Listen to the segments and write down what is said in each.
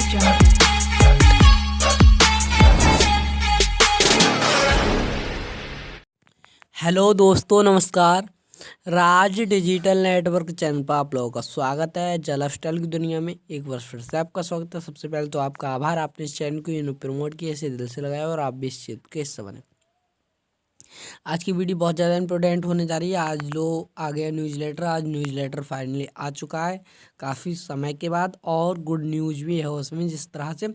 Jungle. Hello दोस्तों, नमस्कार। राज digital network channel पर आप लोगों का स्वागत है। लाइफस्टाइल की दुनिया में एक बार फिर से आपका स्वागत है। सबसे पहले तो आपका आभार, आपने इस चैनल को यूँ प्रमोट किया, इसे दिल से लगाया और आप भी इस क्षेत्र के हिस्सा बने। आज की वीडियो बहुत ज़्यादा इंपॉर्टेंट होने जा रही है। आज आ गया न्यूज़लेटर। आज न्यूज़लेटर फाइनली आ चुका है काफ़ी समय के बाद, और गुड न्यूज़ भी है उसमें। जिस तरह से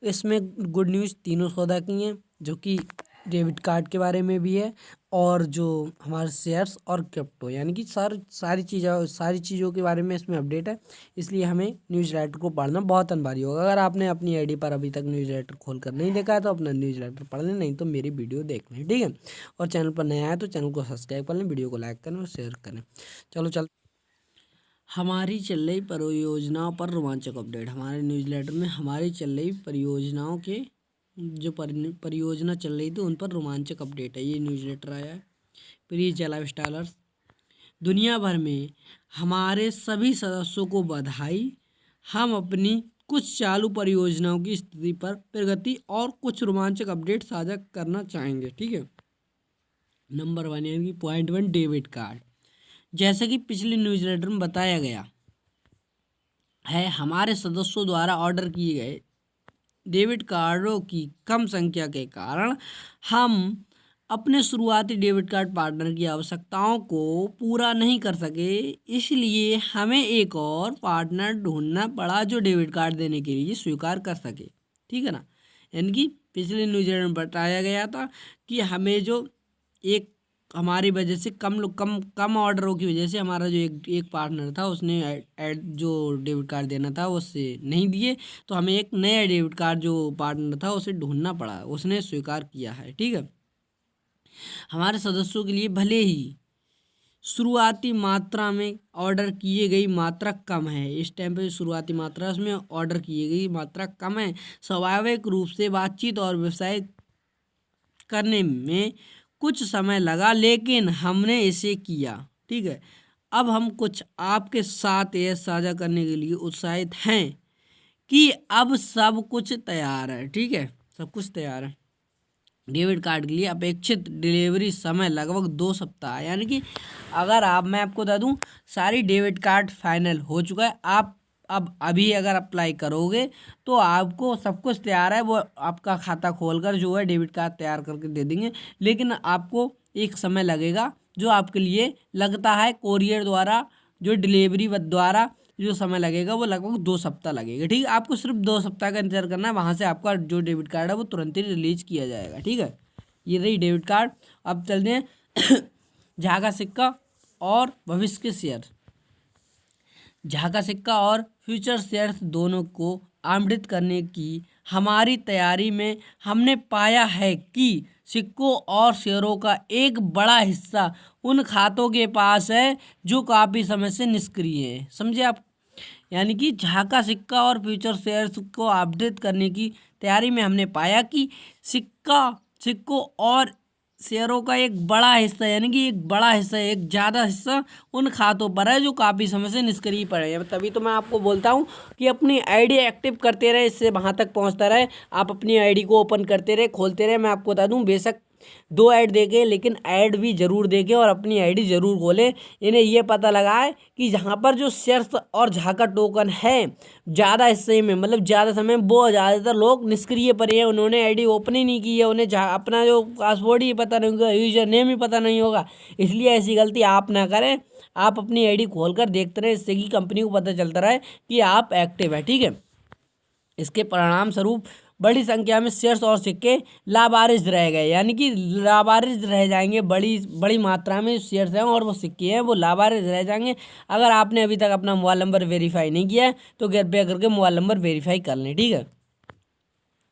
इसमें गुड न्यूज़ तीनों सौदा की हैं, जो कि डेबिट कार्ड के बारे में भी है, और जो हमारे शेयर्स और क्रिप्टो, यानी कि सारी चीज़ों के बारे में इसमें अपडेट है। इसलिए हमें न्यूज़लेटर को पढ़ना बहुत अनिवार्य होगा। अगर आपने अपनी आईडी पर अभी तक न्यूज़लेटर खोल कर नहीं देखा है तो अपना न्यूज़लेटर पढ़ लें, नहीं तो मेरी वीडियो देख लें, ठीक है। और चैनल पर नया है तो चैनल को सब्सक्राइब कर लें, वीडियो को लाइक करें और शेयर करें। चल हमारी चल रही परियोजनाओं पर रोमांचक अपडेट। हमारे न्यूज़लेटर में हमारी चल रही परियोजनाओं के जो परियोजना चल रही थी उन पर रोमांचक अपडेट है। ये न्यूज़लेटर आया है। प्रिय लाइफस्टाइलर्स, दुनिया भर में हमारे सभी सदस्यों को बधाई। हम अपनी कुछ चालू परियोजनाओं की स्थिति पर प्रगति और कुछ रोमांचक अपडेट साझा करना चाहेंगे, ठीक है। नंबर 1 यानी कि पॉइंट 1, डेबिट कार्ड। जैसे कि पिछले न्यूज़लेटर में बताया गया है, हमारे सदस्यों द्वारा ऑर्डर किए गए डेबिट कार्डों की कम संख्या के कारण हम अपने शुरुआती डेबिट कार्ड पार्टनर की आवश्यकताओं को पूरा नहीं कर सके। इसलिए हमें एक और पार्टनर ढूंढना पड़ा जो डेबिट कार्ड देने के लिए स्वीकार कर सके, ठीक है ना। यानी कि पिछले न्यूज़लेटर में बताया गया था कि हमें जो एक हमारी वजह से कम ऑर्डरों की वजह से हमारा जो एक पार्टनर था उसने जो डेबिट कार्ड देना था उससे नहीं दिए, तो हमें एक नया डेबिट कार्ड जो पार्टनर था उसे ढूंढना पड़ा। उसने स्वीकार किया है, ठीक है। हमारे सदस्यों के लिए भले ही शुरुआती मात्रा में ऑर्डर किए गई मात्रा कम है, इस टाइम पे शुरुआती मात्रा उसमें ऑर्डर किए गई मात्रा कम है, स्वाभाविक रूप से बातचीत और व्यवसाय करने में कुछ समय लगा, लेकिन हमने इसे किया, ठीक है। अब हम कुछ आपके साथ यह साझा करने के लिए उत्साहित हैं कि अब सब कुछ तैयार है, ठीक है। सब कुछ तैयार है। डेबिट कार्ड के लिए अपेक्षित डिलीवरी समय लगभग 2 सप्ताह, यानी कि मैं आपको बता दूं, सारी डेबिट कार्ड फाइनल हो चुका है। आप अब अभी अगर अप्लाई करोगे तो आपको सब कुछ तैयार है, वो आपका खाता खोलकर जो है डेबिट कार्ड तैयार करके दे देंगे। लेकिन आपको एक समय लगेगा, जो आपके लिए लगता है कोरियर द्वारा, जो डिलीवरी द्वारा जो समय लगेगा वो लगभग 2 सप्ताह लगेगा, ठीक है। आपको सिर्फ 2 सप्ताह का इंतजार करना है, वहाँ से आपका जो डेबिट कार्ड है वो तुरंत ही रिलीज किया जाएगा, ठीक है। ये रही डेबिट कार्ड। अब चलते हैं झाका सिक्का और भविष्य के शेयर। झाका सिक्का और फ्यूचर शेयर्स दोनों को आवंटित करने की हमारी तैयारी में हमने पाया है कि सिक्कों और शेयरों का एक बड़ा हिस्सा उन खातों के पास है जो काफ़ी समय से निष्क्रिय है, समझे आप। यानी कि झाका सिक्का और फ्यूचर शेयर्स को अपडेट करने की तैयारी में हमने पाया कि सिक्कों और शेयरों का एक बड़ा हिस्सा, यानी कि एक बड़ा हिस्सा, एक ज़्यादा हिस्सा उन खातों पर है जो काफ़ी समय से निष्क्रिय पड़े हैं। तभी तो मैं आपको बोलता हूँ कि अपनी आईडी एक्टिव करते रहे, इससे वहाँ तक पहुँचता रहे। आप अपनी आईडी को ओपन करते रहे, खोलते रहे। मैं आपको बता दूँ, बेशक 2 ऐड देखें, लेकिन ऐड भी ज़रूर देखें और अपनी आईडी ज़रूर खोलें। इन्हें ये पता लगा है कि जहाँ पर जो शेयर्स और झाका टोकन है ज़्यादा हिस्से में, मतलब ज़्यादा समय, वो ज़्यादातर लोग निष्क्रिय पड़े हैं। उन्होंने आईडी ओपन ही नहीं की है, उन्हें अपना जो पासवर्ड ही पता नहीं होगा, यूजर नेम ही पता नहीं होगा। इसलिए ऐसी गलती आप ना करें। आप अपनी आईडी खोलकर देखते रहें, इससे कि कंपनी को पता चलता रहे कि आप एक्टिव है, ठीक है। इसके परिणाम स्वरूप बड़ी संख्या में शेयर्स और सिक्के लावारिस रह गए, यानी कि लावारिस रह जाएंगे। बड़ी मात्रा में शेयर्स हैं और वो सिक्के हैं, वो लावारिस रह जाएंगे। अगर आपने अभी तक अपना मोबाइल नंबर वेरीफाई नहीं किया है तो कृपया करके मोबाइल नंबर वेरीफाई कर लें, ठीक है।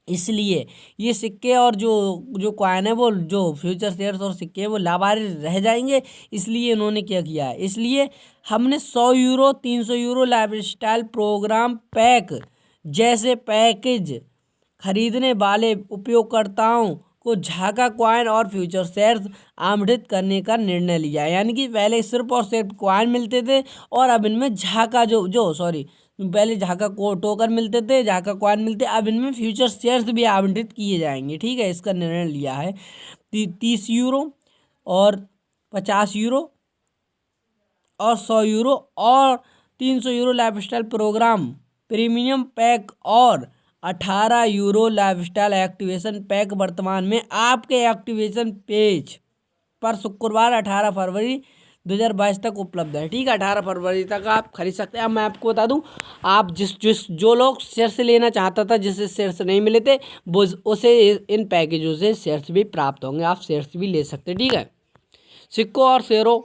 इसलिए ये सिक्के और जो कॉइन है, वो जो फ्यूचर शेयर्स और सिक्के हैं, वो लावारिस रह जाएंगे। इसलिए इन्होंने क्या किया है, इसलिए हमने 100 euro 300 euro lifestyle program pack जैसे पैकेज खरीदने वाले उपयोगकर्ताओं को झाका कॉइन और फ्यूचर शेयर्स आवंटित करने का निर्णय लिया। यानी कि पहले सिर्फ और सिर्फ कॉइन मिलते थे और अब इनमें झाका पहले झाका को टोकन मिलते थे, झाका कॉइन मिलते, अब इनमें फ्यूचर शेयर्स भी आवंटित किए जाएंगे। ठीक है, इसका निर्णय लिया है। 30 यूरो और 50 यूरो और 100 यूरो और 300 euro lifestyle program premium pack और 18 यूरो लाइफस्टाइल एक्टिवेशन पैक वर्तमान में आपके एक्टिवेशन पेज पर शुक्रवार 18 फरवरी 2022 तक उपलब्ध है। ठीक है, 18 फरवरी तक आप खरीद सकते हैं। अब मैं आपको बता दूं, आप जो लोग शेयर्स लेना चाहता था, जिसे शेयर्स नहीं मिले थे, वो उसे इन पैकेजों से शेयर्स भी प्राप्त होंगे, आप शेयर्स भी ले सकते हैं। ठीक है, सिक्कों और शेयरों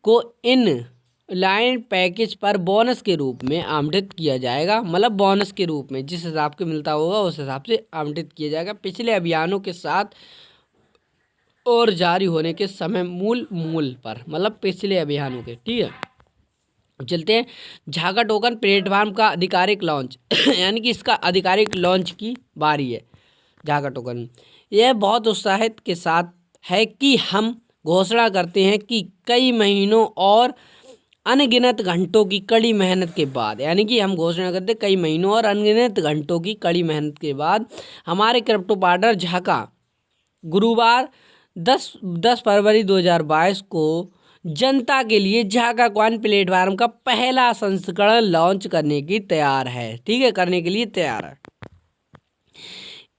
को इन लाइन पैकेज पर बोनस के रूप में आवंटित किया जाएगा, मतलब बोनस के रूप में जिस हिसाब से मिलता होगा उस हिसाब से आवंटित किया जाएगा पिछले अभियानों के साथ और जारी होने के समय मूल पर, मतलब पिछले अभियानों के। ठीक है, चलते हैं। झाका टोकन प्लेटफॉर्म का आधिकारिक लॉन्च यानी कि इसका आधिकारिक लॉन्च की बारी है। झाका टोकन यह बहुत उत्साहित के साथ है कि हम घोषणा करते हैं कि कई महीनों और अनगिनत घंटों की कड़ी मेहनत के बाद, यानी कि हम घोषणा करते कई महीनों और अनगिनत घंटों की कड़ी मेहनत के बाद हमारे क्रिप्टो पार्टनर झाका गुरुवार 10 फरवरी 2022 को जनता के लिए झाका कॉइन प्लेटफॉर्म का पहला संस्करण लॉन्च करने की तैयार है। ठीक है, करने के लिए तैयार है।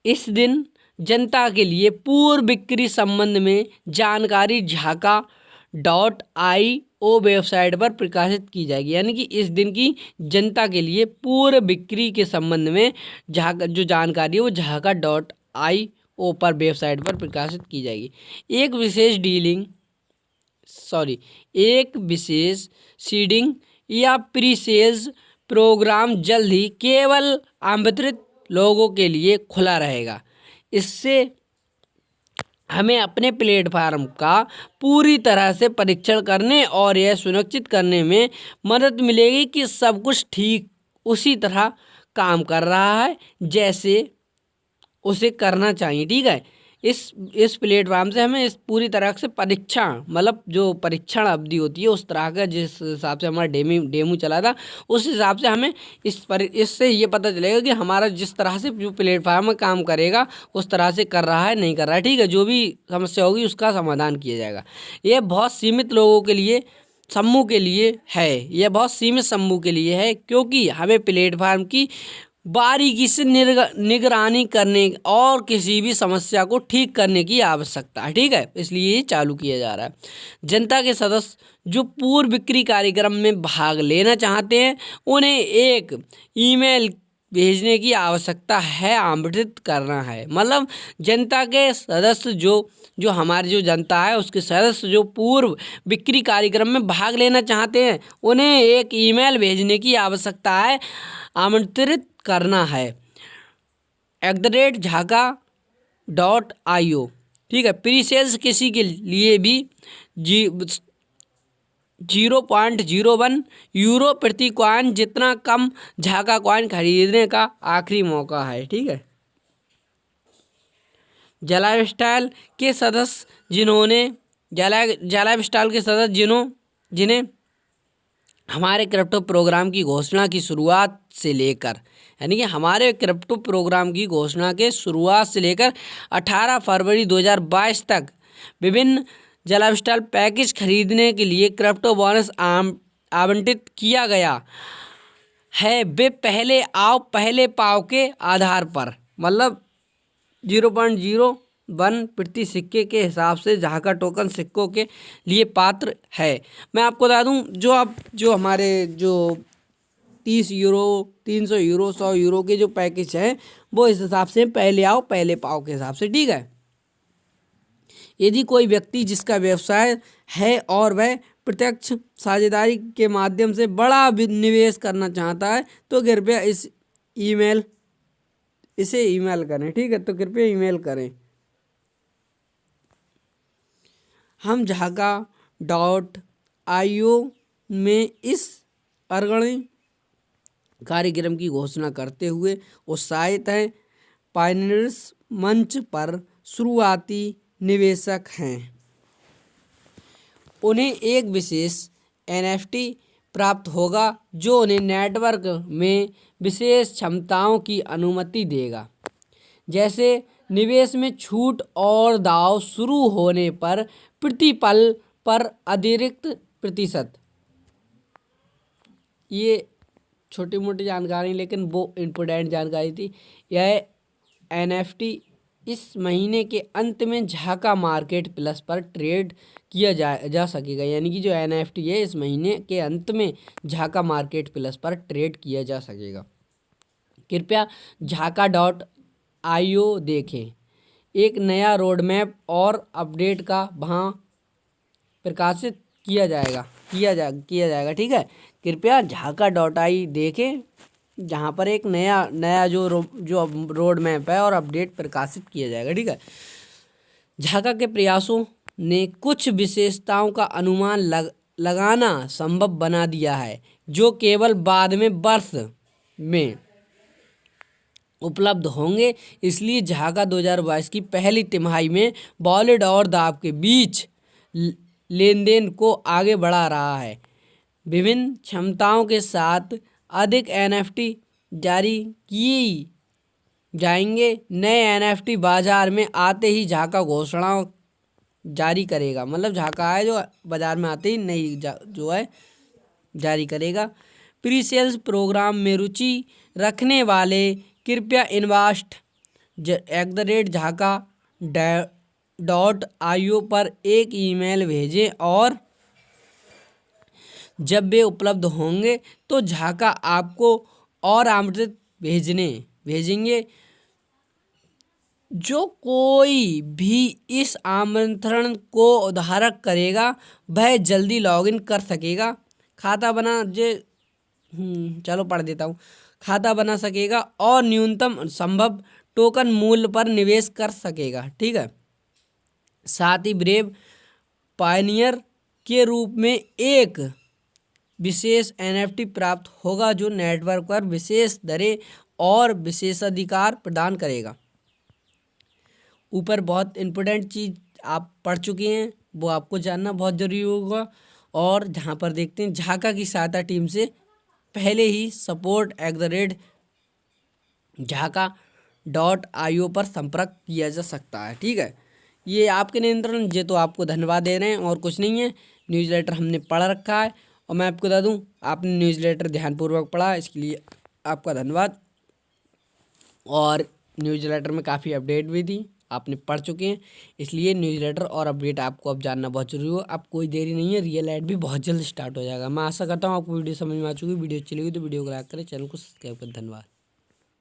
इस दिन जनता के लिए पूर्व बिक्री संबंध में जानकारी झाका.io वेबसाइट पर प्रकाशित की जाएगी। यानी कि इस दिन की जनता के लिए पूर्व बिक्री के संबंध में जो जानकारी है वो झाका.io पर वेबसाइट पर प्रकाशित की जाएगी। एक विशेष सीडिंग या प्री सेल्स प्रोग्राम जल्द ही केवल आमंत्रित लोगों के लिए खुला रहेगा। इससे हमें अपने प्लेटफॉर्म का पूरी तरह से परीक्षण करने और यह सुनिश्चित करने में मदद मिलेगी कि सब कुछ ठीक उसी तरह काम कर रहा है जैसे उसे करना चाहिए। ठीक है, इस प्लेटफॉर्म से हमें इस पूरी तरह से परीक्षण, मतलब जो परीक्षण अवधि होती है उस तरह का, जिस हिसाब से हमारा डेमो चला था उस हिसाब से हमें इससे ये पता चलेगा कि हमारा जिस तरह से जो प्लेटफॉर्म में काम करेगा उस तरह से कर रहा है नहीं कर रहा है। ठीक है, जो भी समस्या होगी उसका समाधान किया जाएगा। ये बहुत सीमित लोगों के लिए समूह के लिए है, यह बहुत सीमित समूह के लिए है क्योंकि हमें प्लेटफॉर्म की बारीकी से निगरानी करने और किसी भी समस्या को ठीक करने की आवश्यकता है। ठीक है, इसलिए ये चालू किया जा रहा है। जनता के सदस्य जो पूर्व बिक्री कार्यक्रम में भाग लेना चाहते हैं उन्हें एक ईमेल भेजने की आवश्यकता है, आमंत्रित करना है। मतलब जनता के सदस्य जो हमारी जो जनता है उसके सदस्य जो पूर्व बिक्री कार्यक्रम में भाग लेना चाहते हैं उन्हें एक ईमेल भेजने की आवश्यकता है, आमंत्रित करना है @झाका.io। ठीक है, प्री सेल्स किसी के लिए भी 0.01 यूरो प्रति कॉइन जितना कम झाका कॉइन खरीदने का आखिरी मौका है। ठीक है, लाइफस्टाइल के सदस्य जिन्हें हमारे क्रिप्टो प्रोग्राम की घोषणा की शुरुआत से लेकर, यानी कि हमारे क्रिप्टो प्रोग्राम की घोषणा के शुरुआत से लेकर 18 फरवरी 2022 तक विभिन्न लाइफस्टाइल पैकेज खरीदने के लिए क्रिप्टो बोनस आवंटित किया गया है। वे पहले आओ पहले पाओ के आधार पर, मतलब 0.01 प्रति सिक्के के हिसाब से झाका टोकन सिक्कों के लिए पात्र है। मैं आपको बता दूं, जो हमारे जो 30 यूरो 300 यूरो 100 यूरो के जो पैकेज हैं वो इस हिसाब से पहले आओ पहले पाओ के हिसाब से। ठीक है, यदि कोई व्यक्ति जिसका व्यवसाय है और वह प्रत्यक्ष साझेदारी के माध्यम से बड़ा निवेश करना चाहता है तो कृपया इसे ईमेल करें। ठीक है, तो कृपया ईमेल करें। हम झाका.io में इस अग्रणी कार्यक्रम की घोषणा करते हुए उत्साहित हैं। पायनियर्स मंच पर शुरुआती निवेशक हैं, उन्हें एक विशेष NFT प्राप्त होगा जो उन्हें नेटवर्क में विशेष क्षमताओं की अनुमति देगा, जैसे निवेश में छूट और दांव शुरू होने पर प्रतिपल पर अतिरिक्त प्रतिशत। ये छोटी मोटी जानकारी लेकिन वो इम्पोर्टेंट जानकारी थी। यह NFT इस महीने के अंत में झाका मार्केट प्लस पर ट्रेड किया जा सकेगा, यानी कि जो NFT है इस महीने के अंत में झाका मार्केट प्लस पर ट्रेड किया जा सकेगा। कृपया झाका.io देखें। एक नया रोड मैप और अपडेट का वहाँ प्रकाशित किया जाएगा। ठीक है, कृपया झाका.ai देखें, जहाँ पर एक नया जो रोड मैप है और अपडेट प्रकाशित किया जाएगा। ठीक है, झाका के प्रयासों ने कुछ विशेषताओं का अनुमान लगाना संभव बना दिया है जो केवल बाद में वर्ष में उपलब्ध होंगे। इसलिए झाका 2022 की पहली तिमाही में बॉलिड और दाव के बीच लेनदेन को आगे बढ़ा रहा है। विभिन्न क्षमताओं के साथ अधिक NFT जारी किए जाएंगे। नए NFT बाजार में आते ही झाका घोषणा जारी करेगा, मतलब झाका है जो बाजार में आते ही नई जो है जारी करेगा। प्री सेल्स प्रोग्राम में रुचि रखने वाले कृपया invest@झाका.io पर एक ईमेल भेजें और जब वे उपलब्ध होंगे तो झाका आपको और आमंत्रित भेजेंगे। जो कोई भी इस आमंत्रण को धारक करेगा वह जल्दी लॉगिन कर सकेगा, खाता बना सकेगा और न्यूनतम संभव टोकन मूल्य पर निवेश कर सकेगा। ठीक है, साथ ही ब्रेव पायनियर के रूप में एक विशेष NFT प्राप्त होगा जो नेटवर्क पर विशेष दरें और विशेषाधिकार प्रदान करेगा। ऊपर बहुत इम्पोर्टेंट चीज़ आप पढ़ चुके हैं, वो आपको जानना बहुत ज़रूरी होगा। और जहाँ पर देखते हैं झाका की सहायता टीम से पहले ही support@झाका.io पर संपर्क किया जा सकता है। ठीक है, ये आपके नियंत्रण ये तो आपको धन्यवाद दे रहे हैं और कुछ नहीं है। न्यूज़लेटर हमने पढ़ रखा है और मैं आपको बता दूं आपने न्यूज़लेटर ध्यानपूर्वक पढ़ा, इसके लिए आपका धन्यवाद। और न्यूज़लेटर में काफ़ी अपडेट भी थी, आपने पढ़ चुके हैं, इसलिए न्यूज़लेटर और अपडेट आपको अब जानना बहुत जरूरी हो। अब कोई देरी नहीं है, रियल ऐड भी बहुत जल्द स्टार्ट हो जाएगा। मैं आशा करता हूँ आपको वीडियो समझ में आ चुकी। वीडियो अच्छी लगी तो वीडियो को लाइक करें, चैनल को सब्सक्राइब करें। धन्यवाद।